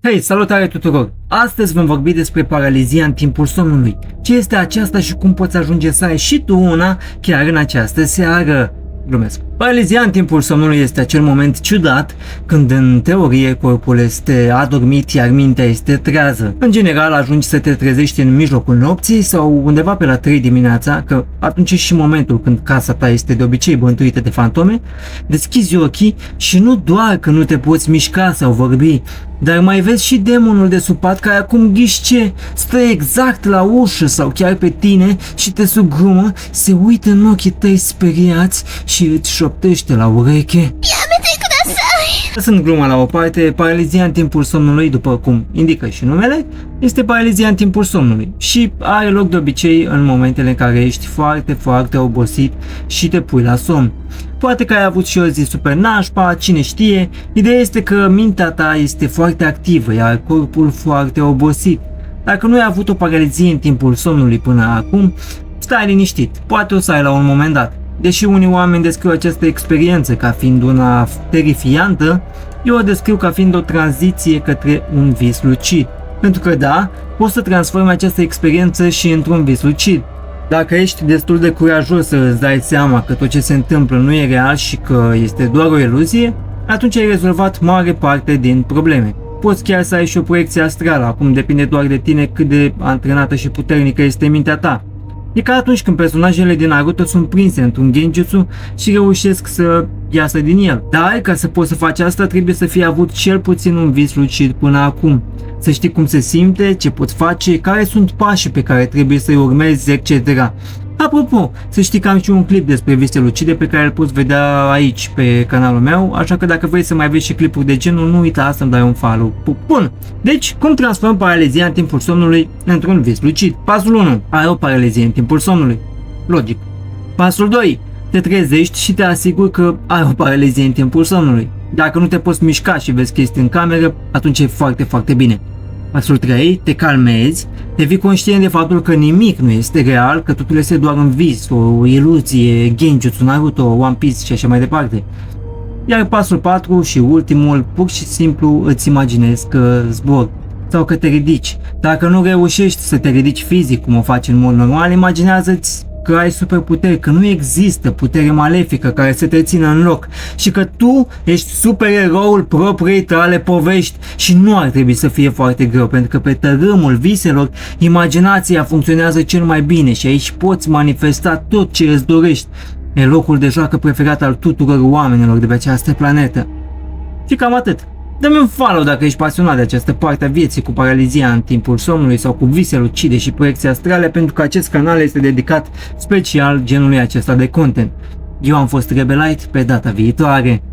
Hei, salutare tuturor! Astăzi vom vorbi despre paralizia în timpul somnului. Ce este aceasta și cum poți ajunge să ai și tu una chiar în această seară? Glumesc. Paralizia în timpul somnului este acel moment ciudat când în teorie corpul este adormit, iar mintea este trează. În general ajungi să te trezești în mijlocul nopții sau undeva pe la 3 dimineața, că atunci e și momentul când casa ta este de obicei bântuită de fantome, deschizi ochii și nu doar că nu te poți mișca sau vorbi, dar mai vezi și demonul de sub pat care acum ghiși ce, stă exact la ușă sau chiar pe tine și te sugrumă, se uită în ochii tăi speriați și îți șoptește la ureche. Lăsând gluma la o parte, paralizia în timpul somnului, după cum indică și numele, este paralizia în timpul somnului și are loc de obicei în momentele în care ești foarte obosit și te pui la somn. Poate că ai avut și o zi super nașpa, cine știe, ideea este că mintea ta este foarte activă, iar corpul foarte obosit. Dacă nu ai avut o paralizie în timpul somnului până acum, stai liniștit, poate o să ai la un moment dat. Deși unii oameni descriu această experiență ca fiind una terifiantă, eu o descriu ca fiind o tranziție către un vis lucid. Pentru că da, poți să transformi această experiență și într-un vis lucid. Dacă ești destul de curajos să îți dai seama că tot ce se întâmplă nu e real și că este doar o iluzie, atunci ai rezolvat mare parte din probleme. Poți chiar să ai și o proiecție astrală, acum depinde doar de tine cât de antrenată și puternică este mintea ta. E ca atunci când personajele din Naruto sunt prinse într-un genjutsu și reușesc să iasă din el. Dar ca să poți să faci asta trebuie să fii avut cel puțin un vis lucid până acum. Să știi cum se simte, ce poți face, care sunt pașii pe care trebuie să-i urmezi, etc. Apropo, să știi că am și un clip despre vise lucide pe care îl poți vedea aici pe canalul meu, așa că dacă vrei să mai vezi și clipuri de genul, nu uita să-mi dai un follow. Bun, deci cum transform paralizia în timpul somnului într-un vis lucid? Pasul 1. Ai o paralizie în timpul somnului. Logic. Pasul 2. Te trezești și te asiguri că ai o paralizie în timpul somnului. Dacă nu te poți mișca și vezi chestii în cameră, atunci e foarte bine. Pasul 3. Te calmezi, devii conștient de faptul că nimic nu este real, că totul este doar un vis, o iluzie, genjutsu, Naruto, One Piece și așa mai departe. Iar pasul 4 și ultimul, pur și simplu îți imaginezi că zbori sau că te ridici. Dacă nu reușești să te ridici fizic cum o faci în mod normal, imaginează-ți că ai superputeri, că nu există putere malefică care să te țină în loc și că tu ești supereroul propriei tale povești și nu ar trebui să fie foarte greu, pentru că pe tărâmul viselor imaginația funcționează cel mai bine și aici poți manifesta tot ce îți dorești. E locul de joacă preferat al tuturor oamenilor de pe această planetă. Și cam atât. Dă-mi un follow dacă ești pasionat de această parte a vieții cu paralizia în timpul somnului sau cu vise lucide și proiecții astrale, pentru că acest canal este dedicat special genului acesta de content. Eu am fost Rebelite, pe data viitoare.